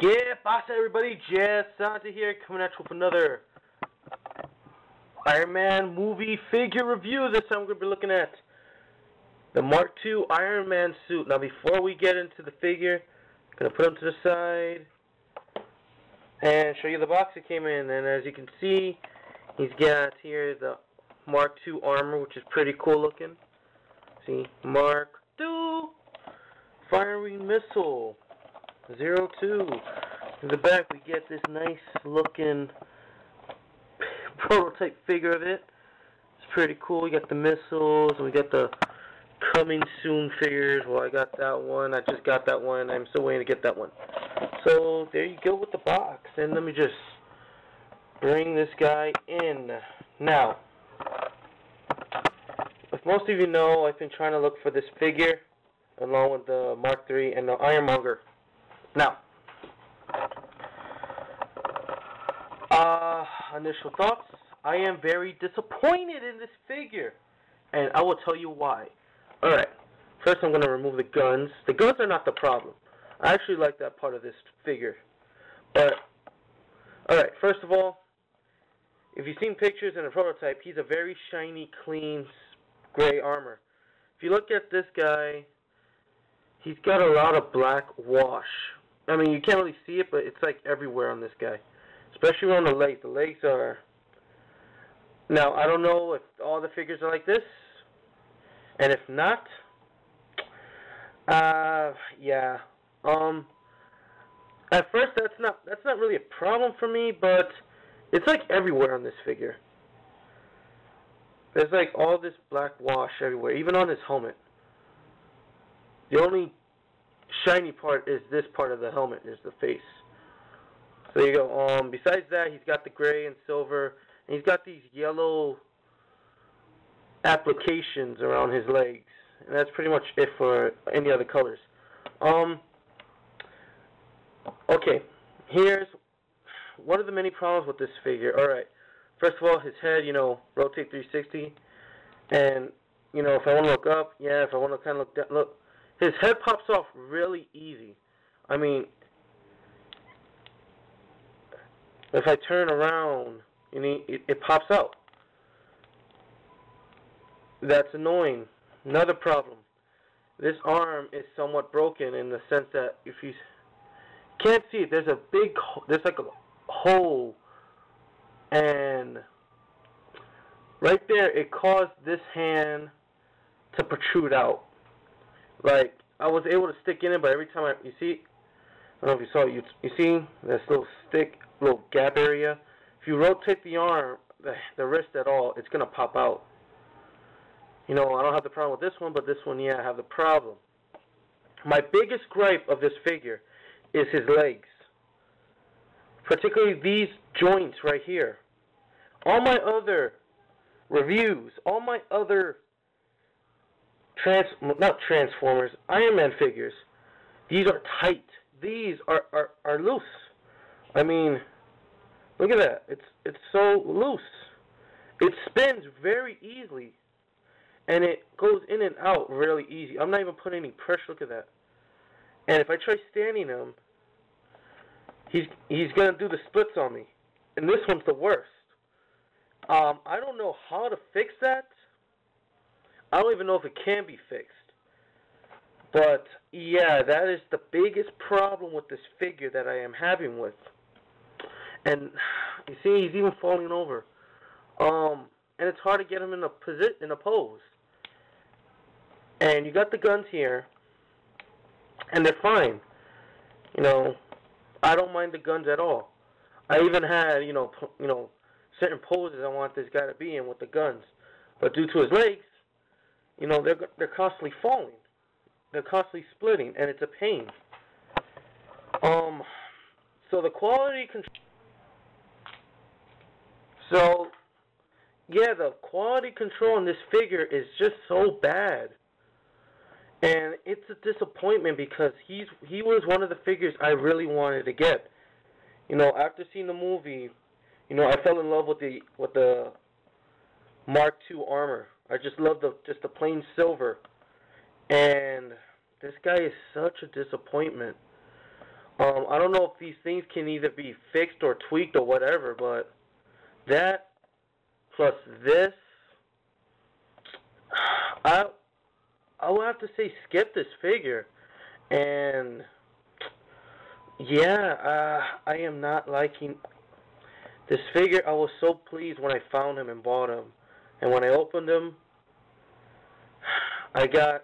Get boss everybody, Jazz Santa here, coming at you with another Ironman movie figure review. This time we're going to be looking at the Mark II Ironman suit. Now before we get into the figure, I'm going to put him to the side and show you the box it came in. And as you can see, he's got here the Mark II armor, which is pretty cool looking. See, Mark II firing missile 02. In the back we get this nice looking prototype figure of it. It's pretty cool. We got the missiles and we got the coming soon figures. Well, I got that one. I just got that one. I'm still waiting to get that one. So there you go with the box. And let me just bring this guy in. Now, if most of you know, I've been trying to look for this figure along with the Mark III and the Ironmonger. Now, initial thoughts. I am very disappointed in this figure, and I will tell you why. Alright, first I'm going to remove the guns. The guns are not the problem. I actually like that part of this figure. But, alright, first of all, if you've seen pictures in a prototype, he's a very shiny, clean, gray armor. If you look at this guy, he's got a lot of black wash. I mean, you can't really see it, but it's like everywhere on this guy. Especially around the legs. The legs are... Now, I don't know if all the figures are like this. And if not... yeah. At first, that's not really a problem for me, but it's like everywhere on this figure. There's like all this black wash everywhere, even on his helmet. The only shiny part is this part of the helmet, is the face. So there you go. Besides that, he's got the gray and silver, and he's got these yellow applications around his legs, and that's pretty much it for any other colors. Okay, here's one of the many problems with this figure. Alright, first of all, his head, rotate 360, and, if I want to look up, yeah, if I want to kind of look down, look, his head pops off really easy. I mean, if I turn around, it pops out. That's annoying. Another problem. This arm is somewhat broken in the sense that if you can't see it, there's like a hole, and right there it caused this hand to protrude out. Like, I was able to stick in it, but every time you see, I don't know if you saw it, you see this little little gap area? If you rotate the arm, the wrist at all, it's going to pop out. I don't have the problem with this one, but this one, yeah, I have the problem. My biggest gripe of this figure is his legs. Particularly these joints right here. All my other reviews, all my other not Transformers, Ironman figures, these are tight. These are loose. I mean, look at that. It's so loose. It spins very easily, and it goes in and out really easy. I'm not even putting any pressure. Look at that. And if I try standing him, he's gonna do the splits on me, and this one's the worst. I don't know how to fix that. I don't even know if it can be fixed. But, yeah, that is the biggest problem with this figure that I am having with. And, you see, he's even falling over. And it's hard to get him in a pose. And you got the guns here, and they're fine. I don't mind the guns at all. I even had, certain poses I want this guy to be in with the guns. But due to his legs, they're constantly falling. They're constantly splitting, and it's a pain. So the quality control. So, yeah, the quality control on this figure is just so bad. And it's a disappointment because he was one of the figures I really wanted to get. After seeing the movie, I fell in love with the Mark II armor. I just love the plain silver. And this guy is such a disappointment. I don't know if these things can either be fixed or tweaked or whatever, but that plus this, I I would have to say skip this figure. And yeah, I am not liking this figure. I was so pleased when I found him and bought him, and when I opened him, I got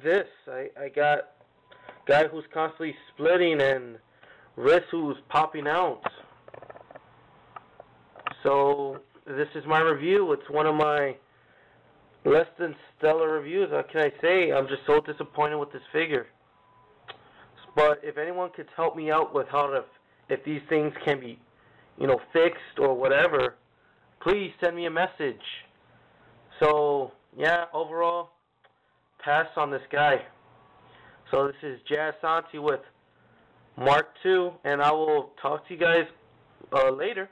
this. I got guy who's constantly splitting and wrist who's popping out. So this is my review. It's one of my less than stellar reviews. What can I say? I'm just so disappointed with this figure. But if anyone could help me out with how to, if these things can be, fixed or whatever, please send me a message. So yeah, overall, pass on this guy. So this is Jazz Santi with Mark II, and I will talk to you guys later.